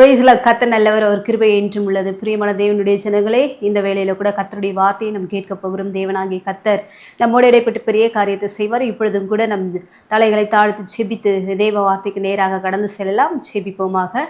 கர்த்தர் நல்லவர், அவர் கிருபை என்றும் உள்ளது. பிரியமான தேவனுடைய ஜனங்களே, இந்த வேளையில கூட கர்த்தருடைய வார்த்தையை நம்ம கேட்க போகிறோம். தேவனாகிய கர்த்தர் நம்மோடு இடைப்பட்டு பெரிய காரியத்தை செய்வார். இப்பொழுதும் கூட நம் தலைகளை தாழ்த்து செபித்து தேவ வார்த்தைக்கு நேராக கடந்து செல்லலாம். செபிப்போமாக.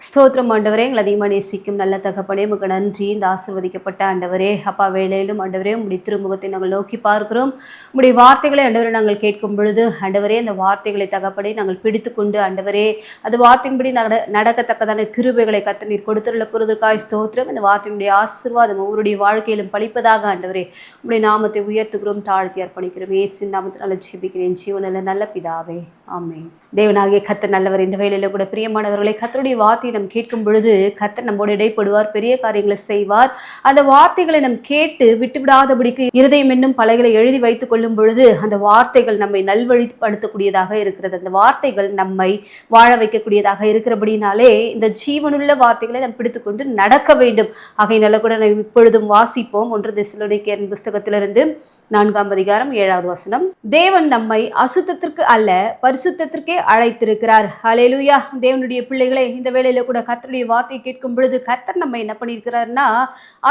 ஸ்தோத்திரம் ஆண்டவரே, எங்களை அதிகமாக நேசிக்கும் நல்ல தகப்பனே, உமக்கு நன்றி. இந்த ஆசீர்வதிக்கப்பட்ட ஆண்டவரே, அப்பா வேளையிலும் ஆண்டவரே உம்முடைய திருமுகத்தை நாங்கள் நோக்கி பார்க்கிறோம். உம்முடைய வார்த்தைகளை ஆண்டவரை நாங்கள் கேட்கும் பொழுது ஆண்டவரே, அந்த வார்த்தைகளை தகப்பனே நாங்கள் பிடித்து கொண்டு ஆண்டவரே அது வார்த்தையின்படி நடக்கத்தக்கதான கிருபைகளை கர்த்தர் நீர் கொடுத்துள்ள பொழுதுக்காய் ஸ்தோத்திரம். இந்த வார்த்தையினுடைய ஆசீர்வாதம் ஒவ்வொருடைய வாழ்க்கையிலும் பலிப்பதாக ஆண்டவரே உம்முடைய நாமத்தை உயர்த்துகிறோம், தாழ்த்தி அர்ப்பணிக்கிறோம். இயேசுவின் நாமத்தினால ஜெபிக்கிறேன் ஜீவனுள்ள நல்ல பிதாவே, ஆமென். தேவனாகிய கர்த்தர் நல்லவர். இந்த வேளையில கூட பிரியமானவர்களை, கர்த்தருடைய வார்த்தையை நாம் கேட்கும் பொழுது கர்த்தர் நம்மோடு இடைப்படுவார், பெரிய காரியங்களை செய்வார். அந்த வார்த்தைகளை நாம் கேட்டு விட்டுவிடாதபடிக்கு இருதயம் என்னும் பலகைகளை எழுதி வைத்துக் கொள்ளும் பொழுது அந்த வார்த்தைகள் நம்மை நல்வழிப்படுத்தக்கூடியதாக இருக்கிறது. அந்த வார்த்தைகள் நம்மை வாழ வைக்கக்கூடியதாக இருக்கிறபடினாலே இந்த ஜீவனுள்ள வார்த்தைகளை நாம் பிடித்துக்கொண்டு நடக்க வேண்டும். ஆகையினால கூட நாம் இப்பொழுதும் வாசிப்போம். 1 தெசலோனிக்கேயர் புஸ்தகத்திலிருந்து 4ஆம் அதிகாரம் 7வது வசனம். தேவன் நம்மை அசுத்தத்திற்கு அல்ல பரிசுத்தத்திற்கே அழைத்திருக்கிறார். ஹல்லேலூயா. தேவனுடைய பிள்ளைகளே, இந்த வேளையில கூட கர்த்தருடைய வார்த்தையை கேட்கும் பொழுது கர்த்தர் நம்மை என்ன பண்ணியிருக்கிறார்னா,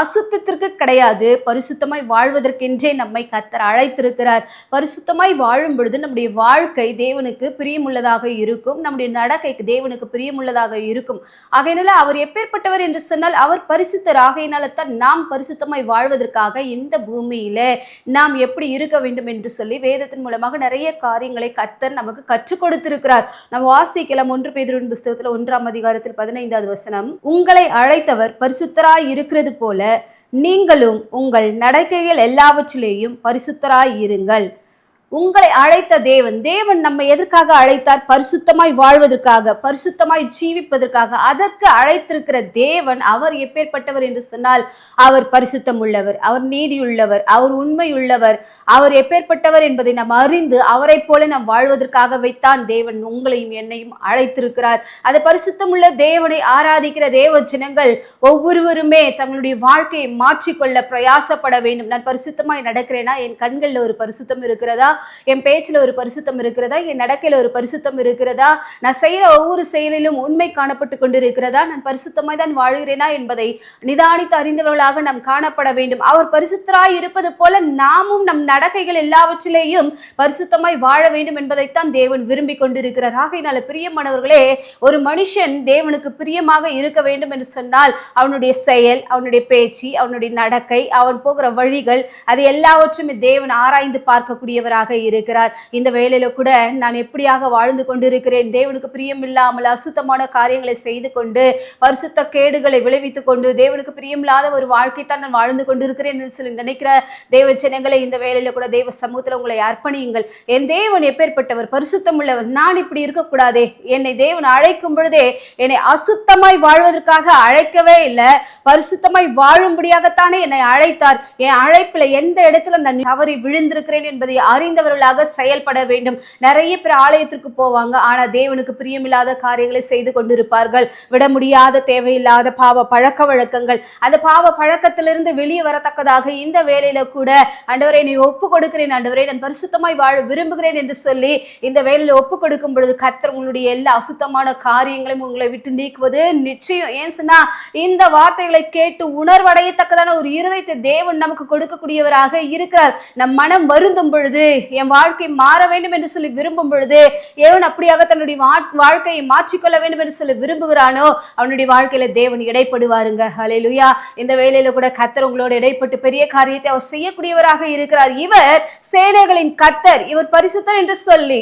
அசுத்தத்திற்கு கிடையாது, பரிசுத்தமாய் வாழ்வதற்கென்றே நம்மை கர்த்தர் அழைத்திருக்கிறார். பரிசுத்தமாய் வாழும் பொழுது நம்முடைய வாழ்க்கை தேவனுக்கு பிரியமுள்ளதாக இருக்கும், நம்முடைய நடக்கைக்கு தேவனுக்கு பிரியமுள்ளதாக இருக்கும். ஆகையினால அவர் எப்பேற்பட்டவர் என்று சொன்னால் அவர் பரிசுத்தர். ஆகையினால தான் நாம் பரிசுத்தமாய் வாழ்வதற்காக இந்த பூமியில நாம் எப்படி இருக்க வேண்டும் என்று சொல்லி வேதத்தின் மூலமாக நிறைய காரியங்களை கர்த்தர் நமக்கு கற்றுக் கொடுத்திருக்கிறார். நம்ம வாசிக்கலாம். 1 பேதுருவின் புஸ்தகத்தில் 1ஆம் அதிகாரத்தில் 15வது வசனம். உங்களை அழைத்தவர் பரிசுத்தராய் இருக்கிறது போல நீங்களும் உங்கள் நடக்கைகள் எல்லாவற்றிலேயும் பரிசுத்தராய் இருங்கள். உங்களை அழைத்த தேவன் நம்மை எதற்காக அழைத்தார்? பரிசுத்தமாய் வாழ்வதற்காக, பரிசுத்தமாய் ஜீவிப்பதற்காக. அதற்கு அழைத்திருக்கிற தேவன் அவர் எப்பேற்பட்டவர் என்று சொன்னால் அவர் பரிசுத்தம் உள்ளவர், அவர் நீதியுள்ளவர், அவர் உண்மையுள்ளவர். அவர் எப்பேற்பட்டவர் என்பதை நாம் அறிந்து அவரை போல நாம் வாழ்வதற்காக வைத்தான் தேவன் உங்களையும் என்னையும் அழைத்திருக்கிறார். அந்த பரிசுத்தம் உள்ள தேவனை ஆராதிக்கிற தேவ ஜனங்கள் ஒவ்வொருவருமே தங்களுடைய வாழ்க்கையை மாற்றிக்கொள்ள பிரயாசப்பட வேண்டும். நான் பரிசுத்தமாய் நடக்கிறேனா? என் கண்களில் ஒரு பரிசுத்தம் இருக்கிறதா? என் பேச்சில் ஒரு பரிசுத்தம் இருக்கிறதா? என் நடக்கையில ஒரு பரிசுத்தம் இருக்கிறதா? நான் செய்யற ஒவ்வொரு செயலிலும் உண்மை காணப்பட்டு கொண்டிருக்கிறதா? நான் பரிசுத்தமாய் தான் வாழ்கிறேனா என்பதை நிதானித்து அறிந்தவர்களாக நாம் காணப்பட வேண்டும். அவர் பரிசுத்தராய் இருப்பது போல நாமும் நம் நடக்கைகள் எல்லாவற்றிலேயும் பரிசுத்தமாய் வாழ வேண்டும் என்பதைத்தான் தேவன் விரும்பி கொண்டிருக்கிறார். ஆகையினால பிரியமானவர்களே, ஒரு மனுஷன் தேவனுக்கு பிரியமாக இருக்க வேண்டும் என்று சொன்னால் அவனுடைய செயல், அவனுடைய பேச்சு, அவனுடைய நடக்கை, அவன் போகிற வழிகள், அது எல்லாவற்றுமே தேவன் ஆராய்ந்து பார்க்கக்கூடியவராக இருக்கிறார். இந்த வேளையில கூட நான் எப்படியாக வாழ்ந்து கொண்டிருக்கிறேன்? தேவனுக்கு பிரியம் இல்லாமல் அசுத்தமான காரியங்களை செய்து கொண்டு பரிசுத்த கேடுகளை விளைவித்துக் கொண்டு தேவனுக்கு பிரியமில்லாத ஒரு வாழ்க்கை தான் நான் வாழ்ந்து கொண்டிருக்கிறேன் என்று சொல்லி நினைக்கிற தேவ ஜனங்களை இந்த வேளையில கூட தேவ சமூகத்தில் உங்களை அர்ப்பணியுங்கள். என் தேவன் எப்பேற்பட்டவர்? பரிசுத்தம் உள்ளவர். நான் இப்படி இருக்கக்கூடாதே. என்னை தேவன் அழைக்கும் பொழுதே என்னை அசுத்தமாய் வாழ்வதற்காக அழைக்கவே இல்லை, பரிசுத்தமாய் வாழும்படியாகத்தானே என்னை அழைத்தார். என் அழைப்புல எந்த இடத்துல நான் தவறி விழுந்திருக்கிறேன் என்பதை அறிந்தவர்களாக செயல்பட வேண்டும். நிறைய பேர் ஆலயத்திற்கு போவாங்க, ஆனா தேவனுக்கு பிரியமில்லாத காரியங்களை செய்து கொண்டிருப்பார்கள். விட முடியாத தேவையில்லாத பாவ பழக்க வழக்கங்கள், அந்த பாவ பழக்கத்திலிருந்து வெளியே வரத்தக்கதாக இந்த வேளையில கூட ஆண்டவரே நீ ஒப்பு கொடுக்கிறேன், ஆண்டவரே நான் பரிசுத்தமாய் வாழ விரும்புகிறேன் என்று சொல்லி இந்த வேளையில ஒப்பு கொடுக்கும் பொழுது கர்த்தர் உங்களுடைய எல்லா அசுத்தமான காரியங்களையும் உங்களை விட்டு நீக்குவது நிச்சயம். ஏன் சொன்னா இந்த வார்த்தைகளை கேட்டு உணர்வடையத்தக்கதான ஒரு இருதயத்தை தேவன் நமக்கு கொடுக்கக்கூடியவராக இருக்கிறார். நம் மனம் வருந்தும் பொழுது, என் வாழ்க்கை மாற வேண்டும் என்று சொல்லி விரும்பும் பொழுது, எவன் அப்படியாக தன்னுடைய வாழ்க்கையை மாற்றிக்கொள்ள வேண்டும் என்று சொல்லி விரும்புகிறானோ அவனுடைய வாழ்க்கையில தேவன் இடைப்படுவாருங்க. ஹல்லேலூயா. இந்த வேளையில கூட கர்த்தர் உங்களோட இடைப்பட்டு பெரிய காரியத்தை அவர் செய்யக்கூடியவராக இருக்கிறார். இவர் சேனைகளின் கர்த்தர், இவர் பரிசுத்தர் என்று சொல்லி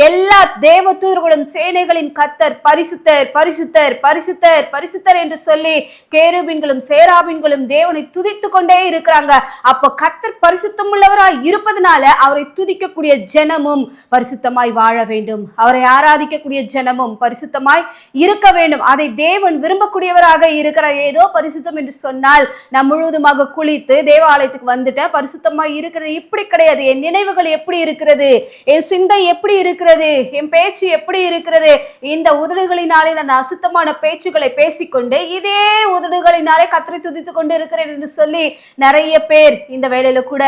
எல்லா தேவ தூதர்களும் சேனைகளின் கர்த்தர் பரிசுத்தர் பரிசுத்தர் பரிசுத்தர் பரிசுத்தர் என்று சொல்லி கேருபீன்களும் சேராபீன்களும் தேவனை துதித்து கொண்டே இருக்கிறாங்க. அப்போ கர்த்தர் பரிசுத்தம் உள்ளவராய் இருப்பதனால அவரை துதிக்கக்கூடிய ஜனமும் பரிசுத்தமாய் வாழ வேண்டும், அவரை ஆராதிக்கக்கூடிய ஜனமும் பரிசுத்தமாய் இருக்க வேண்டும். அதை தேவன் விரும்பக்கூடியவராக இருக்கிறார். ஏதோ பரிசுத்தம் என்று சொன்னால் நான் முழுவதுமாக குளித்து தேவாலயத்துக்கு வந்துட்டேன், பரிசுத்தமாய் இருக்கிறது, இப்படி கிடையாது. என் நினைவுகள் எப்படி இருக்கிறது, என் சிந்தை எப்படி இருக்கிறது, என் பேச்சு எப்படி இருக்கிறது? இந்த உதடுகளினாலே நான் அசுத்தமான பேச்சுகளை பேசிக்கொண்டு இதே உதடுகளினாலே கர்த்தரை துதித்துக் கொண்டு இருக்கிறேன் என்று சொல்லி நிறைய பேர் இந்த வேளையில கூட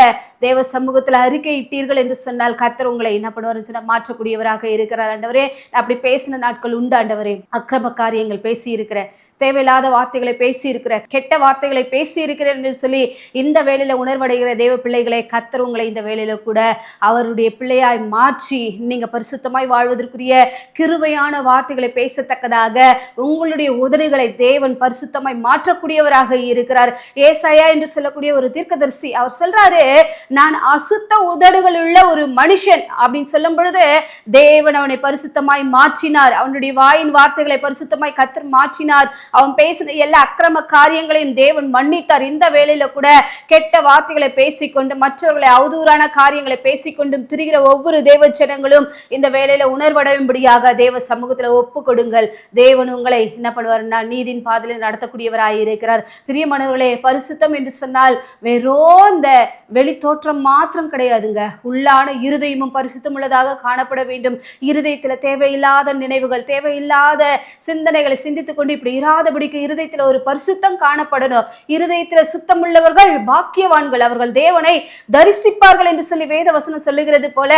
தேவ சமூகத்தில் அறிக்கையிட்டீர்கள் என்று சொன்னால் கர்த்தர் உங்களை என்ன பண்ணுவாருன்னு சொன்னா மாற்றக்கூடியவராக இருக்கிறார். ஆண்டவரே, அப்படி பேசின நாட்கள் உண்டு ஆண்டவரே. அக்கிரம காரியங்கள் பேசி இருக்கிற, தேவையில்லாத வார்த்தைகளை பேசி இருக்கிற, கெட்ட வார்த்தைகளை பேசி இருக்கிறேன் என்று சொல்லி இந்த வேளையில உணர்வடைகிற தேவ பிள்ளைகளை கர்த்தர் உங்களை இந்த வேளையில கூட அவருடைய பிள்ளையாய் மாற்றி நீங்க பரிசுத்தமாய் வாழ்வதற்குரிய கிருபையான வார்த்தைகளை பேசத்தக்கதாக உங்களுடைய உதடுகளை தேவன் பரிசுத்தமாய் மாற்றக்கூடியவராக இருக்கிறார். ஏசாயா என்று சொல்லக்கூடிய ஒரு தீர்க்கதரிசி அவர் சொல்றாரு, நான் அசுத்த உதடுகள் உள்ள ஒரு மனுஷன் அப்படின்னு சொல்லும் பொழுது தேவன் அவனை பரிசுத்தமாய் மாற்றினார். அவனுடைய வாயின் வார்த்தைகளை பரிசுத்தமாய் கர்த்தர் மாற்றினார். அவன் பேசின எல்லா அக்கிரம காரியங்களையும் தேவன் மன்னித்தார். இந்த வேளையில கூட கெட்ட வார்த்தைகளை பேசிக்கொண்டு மற்றவர்களை அவதூறான காரியங்களை பேசிக்கொண்டும் திரிகிற ஒவ்வொரு தேவ ஜனங்களும் இந்த வேளையில உணர்வடையும்படியாக தேவ சமூகத்துல ஒப்பு கொடுங்கள். தேவன் உங்களை என்ன பண்ணுவார்னா நீதின் பாதையில் நடத்தக்கூடியவராய் இருக்கிறார். பிரியமானவர்களே, பரிசுத்தம் என்று சொன்னால் வெறும் இந்த வெளி தோற்றம் மாத்திரம் கிடையாதுங்க. உள்ளான இருதயமும் பரிசுத்தம் உள்ளதாக காணப்பட வேண்டும். இருதயத்துல தேவையில்லாத நினைவுகள், தேவையில்லாத சிந்தனைகளை சிந்தித்துக் கொண்டு இப்படி இராதபடிக்கு இருதயத்துல ஒரு பரிசுத்தம் காணப்படணும். இருதயத்துல சுத்தம் உள்ளவர்கள் பாக்கியவான்கள், அவர்கள் தேவனை தரிசிப்பார்கள் என்று சொல்லி வேத வசனம் சொல்லுகிறது போல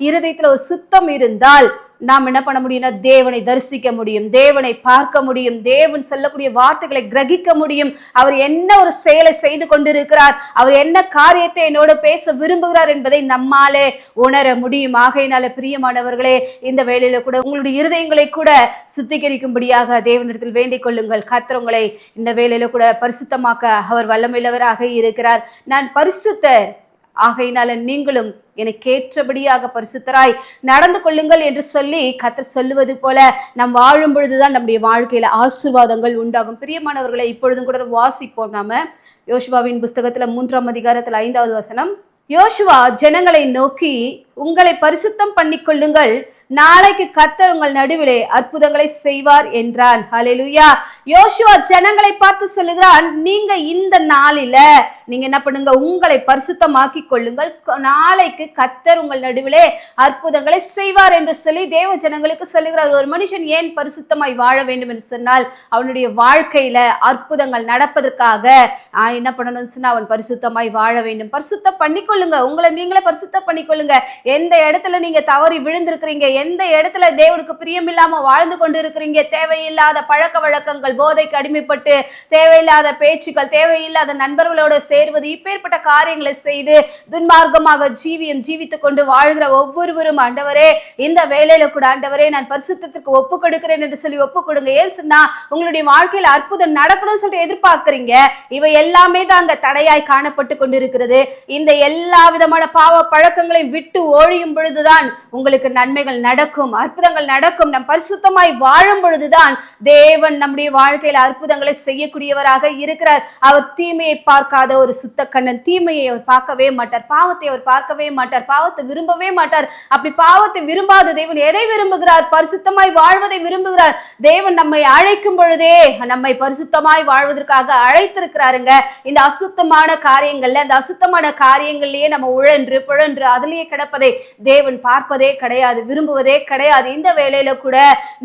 இருதயத்துல ஒரு சுத்தம் இருந்தால் நாம் என்ன பண்ண முடியும்னா தேவனை தரிசிக்க முடியும், தேவனை பார்க்க முடியும், தேவன் சொல்லக்கூடிய வார்த்தைகளை கிரகிக்க முடியும். அவர் என்ன ஒரு செயலை செய்து கொண்டிருக்கிறார், அவர் என்ன காரியத்தை என்னோட பேச விரும்புகிறார் என்பதை நம்மாலே உணர முடியும். ஆகையினால பிரியமானவர்களே, இந்த வேளையில கூட உங்களுடைய இருதயங்களை கூட சுத்திகரிக்கும்படியாக தேவனிடத்தில் வேண்டிக் கொள்ளுங்கள். கர்த்தர் உங்களை இந்த வேளையில கூட பரிசுத்தமாக்க அவர் வல்லமையுள்ளவராக இருக்கிறார். நான் பரிசுத்தர், ஆகையினால நீங்களும் எனக்கு ஏற்றபடியாக பரிசுத்தராய் நடந்து கொள்ளுங்கள் என்று சொல்லி கர்த்தர் சொல்லுவது போல நாம் வாழும் பொழுதுதான் நம்முடைய வாழ்க்கையில ஆசீர்வாதங்கள் உண்டாகும். பிரியமானவர்களை, இப்பொழுதும் கூட வாசிப்போம். நாம யோசுவாவின் புஸ்தகத்துல 3ஆம் அதிகாரத்துல 5வது வசனம். யோசுவா ஜனங்களை நோக்கி, உங்களை பரிசுத்தம் பண்ணிக்கொள்ளுங்கள், நாளைக்கு கர்த்தர் உங்கள் நடுவிலே அற்புதங்களை செய்வார் என்றான். ஹல்லேலூயா. யோசுவா ஜனங்களை பார்த்து சொல்லுகிறான், நீங்க இந்த நாளில நீங்க என்ன பண்ணுங்க, உங்களை பரிசுத்தமாக்கி கொள்ளுங்கள், நாளைக்கு கர்த்தர் உங்கள் நடுவிலே அற்புதங்களை செய்வார் என்று சொல்லி தேவ ஜனங்களுக்கு சொல்லுகிறார். ஒரு மனுஷன் ஏன் பரிசுத்தமாய் வாழ வேண்டும் என்று சொன்னால் அவனுடைய வாழ்க்கையில அற்புதங்கள் நடப்பதற்காக என்ன பண்ணணும்னு சொன்னா அவன் பரிசுத்தமாய் வாழ வேண்டும். பரிசுத்தம் பண்ணிக்கொள்ளுங்க, உங்களை நீங்களே பரிசுத்தம் பண்ணிக்கொள்ளுங்க. எந்த இடத்துல நீங்க தவறி விழுந்திருக்கிறீங்க, எந்த இடத்துல தேவனுக்கு பிரியம் இல்லாம வாழ்ந்து கொண்டு இருக்கிறீங்க, தேவையில்லாத பழக்க வழக்கங்கள், போதைக்கு அடிமைப்பட்டு தேவையில்லாத பேச்சுக்கள், தேவையில்லாத நண்பர்களோடு சேர்வது, இப்பேற்பட்ட காரியங்களை செய்து துன்மார்க்கமாக ஜீவித்துக் கொண்டு வாழ்கிற ஒவ்வொருவரும் ஆண்டவரே இந்த வேளையில கூட ஆண்டவரே நான் பரிசுத்தத்துக்கு ஒப்பு கொடுக்கிறேன் என்று சொல்லி ஒப்பு கொடுங்க. ஏன் சொன்னா உங்களுடைய வாழ்க்கையில அற்புதம் நடக்கணும்னு சொல்லிட்டு எதிர்பார்க்கிறீங்க. இவை எல்லாமே தான் அங்க தடையாய் காணப்பட்டு கொண்டிருக்கிறது. இந்த எல்லா விதமான பாவ பழக்கங்களையும் விட்டு ஒழியும் பொழுதுதான் உங்களுக்கு நன்மைகள் நடக்கும், அற்புதங்கள் நடக்கும். நம் பரிசுத்தமாய் வாழும் பொழுதுதான் தேவன் நம்முடைய வாழ்க்கையில அற்புதங்களை செய்யக்கூடியவராக இருக்கிறார். அவர் தீமையை பார்க்காத ஒரு சுத்த கண்ணன். தீமையை அவர் பார்க்கவே மாட்டார், பாவத்தை அவர் பார்க்கவே மாட்டார், பாவத்தை விரும்பவே மாட்டார். அப்படி பாவத்தை விரும்பாத தேவன் எதை விரும்புகிறார்? பரிசுத்தமாய் வாழ்வதை விரும்புகிறார். தேவன் நம்மை அழைக்கும் பொழுதே நம்மை பரிசுத்தமாய் வாழ்வதற்காக அழைத்திருக்கிறாருங்க. இந்த அசுத்தமான காரியங்கள்ல, இந்த அசுத்தமான காரியங்கள்லயே நம்ம உழன்று புழன்று அதிலேயே கிடப்பதை தேவன் பார்ப்பதே கிடையாது, விரும்புவதே கிடையாது. இந்த வேளையில கூட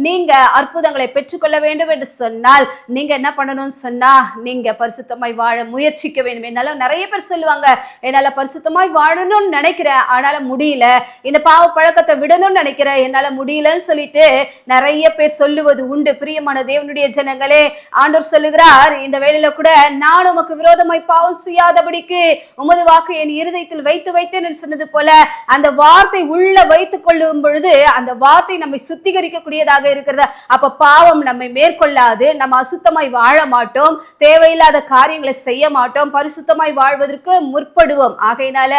நீங்க அற்புதங்களை பெற்றுக்கொள்ள வேண்டும் என்று சொன்னால் நீங்க என்ன பண்ணணும்னு சொன்னா நீங்க பரிசுத்தமாய் வாழ முயற்சிக்க வேண்டும். என்னால நிறைய பேர் சொல்லுவாங்க, என்னால பரிசுத்தமாய் வாழணும்னு நினைக்கிறேன், ஆனால முடியல, இந்த பாவ பழக்கத்தை விடணும்னு நினைக்கிறேன், என்னால முடியலன்னு சொல்லிட்டு நிறைய பேர் சொல்லுவது உண்டு. பிரியமான தேவனுடைய ஜனங்களே, ஆண்டவர் சொல்லுகிறார் இந்த வேளையில கூட, நான் உமக்கு விரோதமாய் பாவம் செய்யாதபடிக்கு உமது வாக்கு என் இருதயத்தில் வைத்து வைத்தேன் என்று சொன்னது போல அந்த வார்த்தை உள்ள வைத்துக் கொள்ளும் பொழுது அந்த வார்த்தை நம்மை சுத்திகரிக்கக்கூடியதாக இருக்கிறது. அப்ப பாவம் நம்மை மேற்கொள்ளாது, நம்ம அசுத்தமாய் வாழ மாட்டோம், தேவையில்லாத காரியங்களை செய்ய மாட்டோம், பரிசுத்தமாய் வாழ்வதற்கு முற்படுவோம். ஆகையினால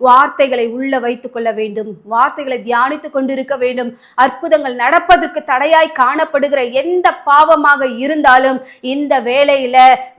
வார்த்தைகளை உள்ள வைத்துக் கொள்ள வேண்டும், வார்த்தைகளை தியானித்துக் கொண்டிருக்க வேண்டும். அற்புதங்கள் நடப்பதற்கு தடையாய் காணப்படுகிற எந்த பாவமாக இருந்தாலும் இந்த வேளையில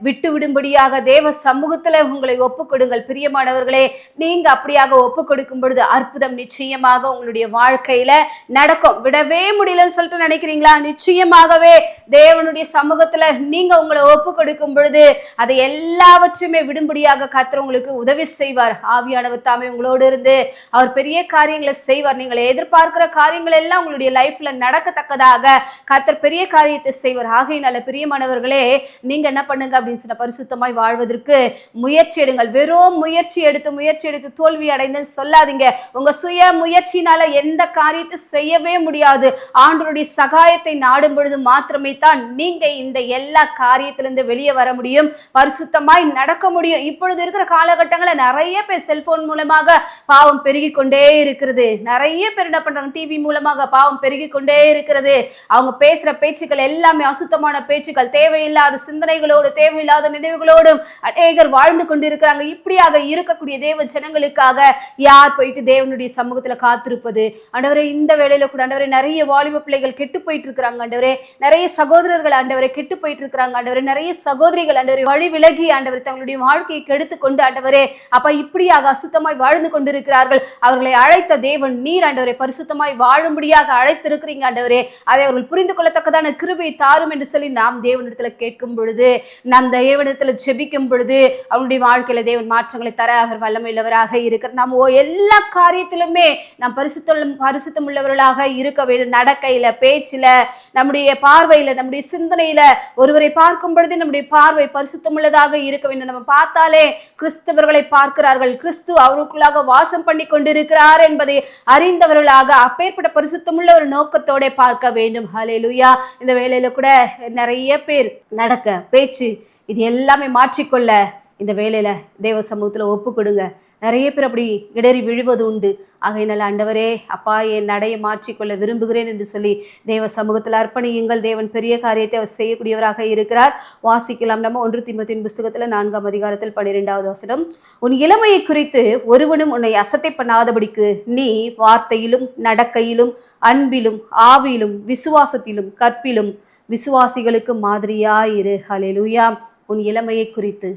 விட்டு விடும்படியாக தேவ சமூகத்துல உங்களை ஒப்புக் கொடுங்கள். பிரியமானவர்களே, நீங்க அப்படியாக ஒப்புக் கொடுக்கும் பொழுது அற்புதம் நிச்சயமாக உங்களுடைய வாழ்க்கையில நடக்கும். விடவே முடியலன்னு சொல்லிட்டு நினைக்கிறீங்களா? நிச்சயமாகவே தேவனுடைய சமூகத்துல நீங்க உங்களை ஒப்பு கொடுக்கும் பொழுது அதை எல்லாவற்றையுமே விடும்படியாக கர்த்தர் உங்களுக்கு உதவி செய்வார். ஆவியானவர் தாமே உங்களோடு இருந்து அவர் பெரிய காரியங்களை செய்வார். நீங்கள் எதிர்பார்க்கிற காரியங்கள் எல்லாம் உங்களுடைய லைஃப்ல நடக்கத்தக்கதாக கர்த்தர் பெரிய காரியத்தை செய்வார். ஆகையினால பிரியமானவர்களே, நீங்க என்ன பண்ணுங்க அப்படின்னு சொன்ன, பரிசுத்தமாய் வாழ்வதற்கு முயற்சி எடுங்கள். வெறும் முயற்சி எடுத்து தோல்வி அடைந்தேன்னு சொல்லாதீங்க. உங்க சுய முயற்சினால எந்த காரியத்தை செய்யவே முடியாது. ஆண்டவருடைய சகாயத்தை நாடும் பொழுது மாத்திரமே தான் நீங்க இந்த எல்லா காரியத்திலிருந்து வெளியே வர முடியும், பரிசுத்தமாய் நடக்க முடியும். இப்பொழுது இருக்கிற காலகட்டங்களில் நிறைய பேர் செல்போன் மூலமாக பாவம் பெருகி கொண்டே இருக்கிறது. நிறைய பேர் என்ன பண்றாங்க, டிவி மூலமாக பாவம் பெருகி கொண்டே இருக்கிறது. அவங்க பேசுற பேச்சுக்கள் எல்லாமே அசுத்தமான பேச்சுக்கள், தேவையில்லாத சிந்தனைகளோடு தேவையில்லாத நினைவுகளோடும் அநேகர் வாழ்ந்து கொண்டு இருக்கிறாங்க. இப்படியாக இருக்கக்கூடிய தேவ ஜனங்களுக்காக யார் போயிட்டு தேவனுடைய சமூகத்துல காத்திருப்பது? ஆண்டவரே, இந்த வேளையில கூட ஆண்டவரே, நிறைய வாலிப பிள்ளைகள் கெட்டு போயிட்டு இருக்கிறாங்க ஆண்டவரே. நிறைய சகோதரர்கள் ஆண்டவரை கெட்டு போயிட்டு இருக்கிறாங்க ஆண்டவரே. நிறைய சகோதரிகள் ஆண்டவரை வழி விலகி ஆண்டவர் தங்களுடைய வாழ்க்கையை கெடுத்து கொண்டு ஆண்டவரே அப்ப இப்படியாக அசுத்தமாய் வாழ்ந்து கொண்டிருக்கிறார்கள். அவர்களை அழைத்த தேவன் நீர் ஆண்டவரை பரிசுத்தமாய் வாழும்படியாக அழைத்திருக்கிறீங்க ஆண்டவரே. அதை அவர்கள் புரிந்து கொள்ளத்தக்கதான கிருபை தாரும் என்று சொல்லி நாம் தேவனிடத்துல கேட்கும் பொழுது, நாம் தேவனிடத்துல ஜெபிக்கும் பொழுது அவருடைய வாழ்க்கையில தேவன் மாற்றங்களை தர அவர் வல்லமையுள்ளவராக இருக்கிறார். நாம் எல்லா காரியத்திலுமே நாம் பரிசுத்தம் உள்ளவர்களாக இருக்க வேண்டும். நடக்கையில, பேச்சில, நம்முடைய பார்வையில, நம்முடைய சிந்தனையில, ஒருவரை பார்க்கும் பொழுது நம்முடைய பார்வை பரிசுத்தம் உள்ளதாக இருக்க வேண்டும். நம்ம பார்த்தாலே கிறிஸ்தவர்களை பார்க்கிறார்கள், கிறிஸ்து அவருக்குள்ளாக வாசம் பண்ணி கொண்டிருக்கிறார் என்பதை அறிந்தவர்களாக அப்பேற்பட்ட பரிசுத்தமுள்ள ஒரு நோக்கத்தோட பார்க்க வேண்டும். ஹல்லேலூயா. இந்த வேளையில கூட நிறைய பேர் நடக்க, பேச்சு இது எல்லாமே மாற்றிக்கொள்ள இந்த வேளையில தேவ சமூகத்துல ஒப்பு கொடுங்க. நிறைய பேர் அப்படி இடறி விழுவது உண்டு. ஆகையினால ஆண்டவரே அப்பா, என் நடையை மாற்றிக்கொள்ள விரும்புகிறேன் என்று சொல்லி தேவ சமூகத்தில் அர்ப்பணியுங்கள். தேவன் பெரிய காரியத்தை அவர் செய்யக்கூடியவராக இருக்கிறார். வாசிக்கலாம். நம்ம 1 தீமோத்தேயுவின் புஸ்தகத்தில் 4ஆம் அதிகாரத்தில் 12வது வசனம். உன் இளமையை குறித்து ஒருவனும் உன்னை அசட்டை பண்ணாதபடிக்கு நீ வார்த்தையிலும் நடக்கையிலும் அன்பிலும் ஆவியிலும் விசுவாசத்திலும் கற்பிலும் விசுவாசிகளுக்கு மாதிரியாயிரு. ஹல்லேலூயா. உன் இளமையை குறித்து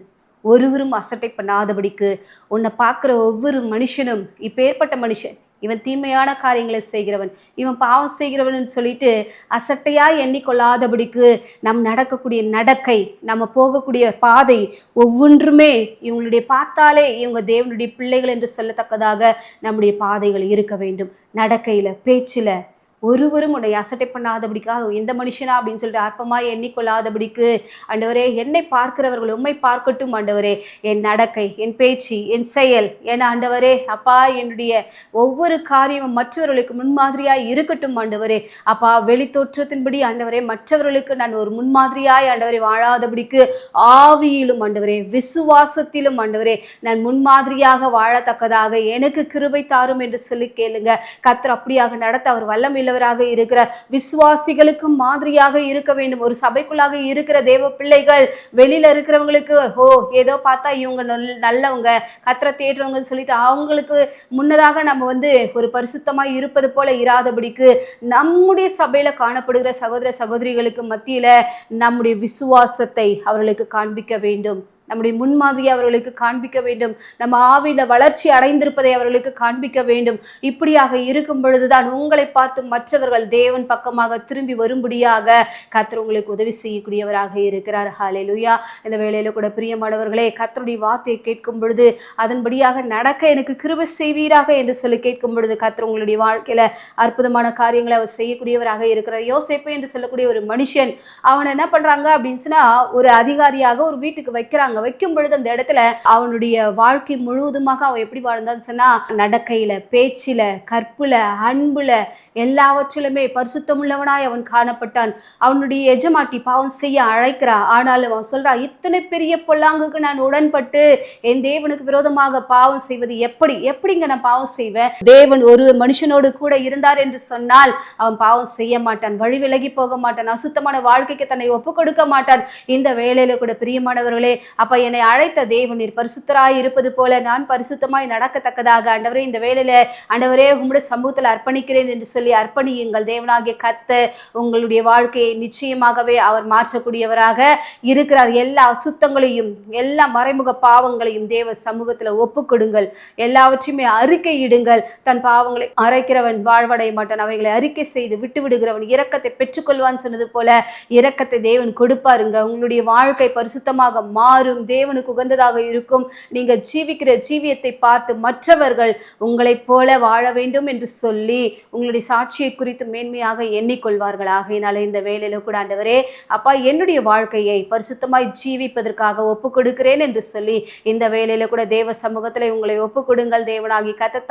ஒருவரும் அசட்டை பண்ணாதபடிக்கு, உன்னை பார்க்குற ஒவ்வொரு மனுஷனும் இப்பேற்பட்ட மனுஷன், இவன் தீமையான காரியங்களை செய்கிறவன், இவன் பாவம் செய்கிறவன் சொல்லிட்டு அசட்டையா எண்ணிக்கொள்ளாதபடிக்கு நம் நடக்கக்கூடிய நடக்கை, நம்ம போகக்கூடிய பாதை ஒவ்வொன்றுமே இவங்களுடைய பார்த்தாலே இவங்க தேவனுடைய பிள்ளைகள் என்று சொல்லத்தக்கதாக நம்முடைய பாதைகள் இருக்க வேண்டும். நடக்கையில, பேச்சில ஒருவரும் உன்னை அசட்டை பண்ணாதபடிக்காக, எந்த மனுஷனா அப்படின்னு சொல்லிட்டு அற்பமாய் எண்ணிக்கொள்ளாதபடிக்கு ஆண்டவரே, என்னை பார்க்கிறவர்கள் உம்மை பார்க்கட்டும் ஆண்டவரே. என் நடக்கை, என் பேச்சு, என் செயல், என் ஆண்டவரே அப்பா, என்னுடைய ஒவ்வொரு காரியமும் மற்றவர்களுக்கு முன்மாதிரியாய் இருக்கட்டும் ஆண்டவரே. அப்பா, வெளி தோற்றத்தின்படி ஆண்டவரே மற்றவர்களுக்கு நான் ஒரு முன்மாதிரியாய் ஆண்டவரை வாழாதபடிக்கு ஆவியிலும் ஆண்டவரே விசுவாசத்திலும் ஆண்டவரே நான் முன்மாதிரியாக வாழத்தக்கதாக எனக்கு கிருபை தாரும் என்று சொல்லி கேளுங்க. கர்த்தர் அப்படியாக நடத்த அவர் வல்லமை இருக்கிறார். விசுவாசிகளுக்கு மாதிரியாக இருக்க வேண்டும். ஒரு சபைக்குள்ளாக இருக்கிற தேவ பிள்ளைகள் வெளியில இருக்கிறவங்களுக்கு ஏதோ பார்த்தா இவங்க நல்லவங்க, கர்த்தரை தேடுறவங்க சொல்லிட்டு அவங்களுக்கு முன்னதாக நம்ம ஒரு பரிசுத்தமாய் இருப்பது போல இராதபடிக்கு நம்முடைய சபையில காணப்படுகிற சகோதர சகோதரிகளுக்கு மத்தியில நம்முடைய விசுவாசத்தை அவர்களுக்கு காண்பிக்க வேண்டும். நம்முடைய முன்மாதிரியை அவர்களுக்கு காண்பிக்க வேண்டும். நம்ம ஆவியில வளர்ச்சி அடைந்திருப்பதை அவர்களுக்கு காண்பிக்க வேண்டும். இப்படியாக இருக்கும் பொழுதுதான் உங்களை பார்த்து மற்றவர்கள் தேவன் பக்கமாக திரும்பி வரும்படியாக கர்த்தர் உங்களுக்கு உதவி செய்யக்கூடியவராக இருக்கிறார். ஹல்லேலூயா. இந்த வேளையில கூட பிரியமானவர்களே, கர்த்தருடைய வார்த்தையை கேட்கும் பொழுது அதன்படியாக நடக்க எனக்கு கிருபை செய்வீராக என்று சொல்லி கேட்கும் பொழுது கர்த்தர் உங்களுடைய வாழ்க்கையில அற்புதமான காரியங்களை அவர் செய்யக்கூடியவராக இருக்கிறார். யோசேப்பு என்று சொல்லக்கூடிய ஒரு மனுஷன், அவன் என்ன பண்றாங்க அப்படின்னு சொன்னா, ஒரு அதிகாரியாக ஒரு வீட்டுக்கு வைக்கிறாங்க. வைக்கும் பொழுது அந்த இடத்துல அவனுடைய வாழ்க்கை முழுவதுமாக அவன் எப்படி வாழ்ந்தான்னு சொன்னா, நடக்கையில, பேச்சில, கற்புல, அன்புல எல்லாவற்றிலுமே பரிசுத்தமுள்ளவனாய் அவன் காணப்பட்டான். அவனுடைய எஜமாட்டி பாவம் செய்ய அழைக்கிறா. ஆனாலும் அவன் சொல்றா, இத்தனை பெரிய பொல்லாங்குக்கு நான் உடன்பட்டு என் தேவனுக்கு விரோதமாக பாவம் செய்வது எப்படிங்க நான் பாவம் செய்வேன்? தேவன் ஒரு மனுஷனோடு கூட இருந்தார் என்று சொன்னால் அவன் பாவம் செய்ய மாட்டான், வழி விலகி போக மாட்டான், அசுத்தமான வாழ்க்கைக்கு தன்னை ஒப்பு கொடுக்க மாட்டான். இந்த வேளையில கூட பிரியமானவர்களே, அப்பா என்னை அழைத்த தேவன் நீர் பரிசுத்தராய் இருப்பது போல நான் பரிசுத்தமாய் நடக்கத்தக்கதாக ஆண்டவரே இந்த வேளையில ஆண்டவரே உம்முடைய சமூகத்தில் அர்ப்பணிக்கிறேன் என்று சொல்லி அர்ப்பணியுங்கள். தேவனாகிய கர்த்தர் உங்களுடைய வாழ்க்கையை நிச்சயமாகவே அவர் மாற்றக்கூடியவராக இருக்கிறார். எல்லா அசுத்தங்களையும் எல்லா மறைமுக பாவங்களையும் தேவ சமூகத்தில் ஒப்பு கொடுங்கள். எல்லாவற்றையுமே அறிக்கையிடுங்கள். தன் பாவங்களை அரைக்கிறவன் வாழ்வடைய மாட்டான், அவைகளை அறிக்கை செய்து விட்டு விடுகிறவன் இரக்கத்தை பெற்றுக்கொள்வான் சொன்னது போல இரக்கத்தை தேவன் கொடுப்பாருங்க. உங்களுடைய வாழ்க்கை பரிசுத்தமாக மாறும், தேவனுக்கு உகந்ததாக இருக்கும். நீங்க ஜீவிக்கிற ஜீவியத்தை பார்த்து மற்றவர்கள் உங்களைப் போல வாழ வேண்டும் என்று சொல்லி உங்களுடைய சாட்சியை குறித்து மேன்மையாக எண்ணிக்கொள்வார்கள். ஆகையினால இந்த வேளையில கூட ஆண்டவரே அப்பா என்னுடைய வாழ்க்கையை பரிசுத்தமாய் ஜீவிப்பதற்காக ஒப்பு கொடுக்கிறேன் என்று சொல்லி இந்த வேளையில கூட தேவ சமூகத்தில் உங்களை ஒப்பு கொடுங்கள். தேவனாகி கர்த்தர்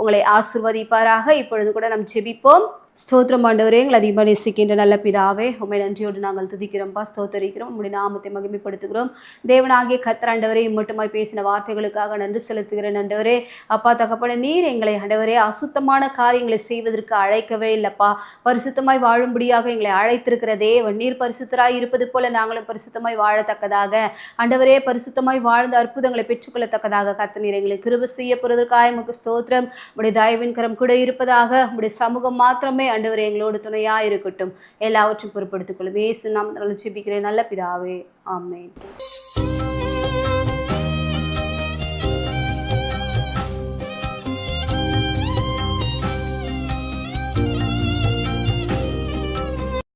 உங்களை ஆசீர்வதிப்பாராக. இப்பொழுது கூட நாம் ஜெபிப்போம். ஸ்தோத்திரம் ஆண்டவரே, எங்களை அதிகமாக நேசிக்கின்ற நல்ல பிதாவே, உம்மை நன்றியோடு நாங்கள் துதிக்கிறோம்பா, ஸ்தோத்தரிக்கிறோம், உம்முடைய நாமத்தை மகிமைப்படுத்துகிறோம். தேவனாகிய கர்த்தர் ஆண்டவரே மட்டுமாய் பேசின வார்த்தைகளுக்காக நன்றி செலுத்துகிறேன் ஆண்டவரே. அப்பா தகப்பனே, நீர் எங்களை ஆண்டவரே அசுத்தமான காரியங்களை செய்வதற்கு அழைக்கவே இல்லப்பா, பரிசுத்தமாய் வாழும்படியாக எங்களை அழைத்திருக்கிற தேவன். நீர் பரிசுத்தராய் இருப்பது போல நாங்களும் பரிசுத்தமாய் வாழத்தக்கதாக ஆண்டவரே பரிசுத்தமாய் வாழ்ந்த அற்புதங்களை பெற்றுக்கொள்ளத்தக்கதாக கர்த்தர் நீர் எங்களுக்கு கிருபை செய்ய போறதற்காக உமக்கு ஸ்தோத்திரம். உம்முடைய தயவின் கரம் கூட இருப்பதாக, உம்முடைய சமூகம் மாத்திரமே ஆண்டவரே எங்களோடு துணையா இருக்கட்டும். எல்லாவற்றையும் பொறுப்படுத்திக் கொள்ளும். இயேசு நாமத்தில் ஜெபிக்கிறேன் நல்ல பிதாவே, ஆமென்.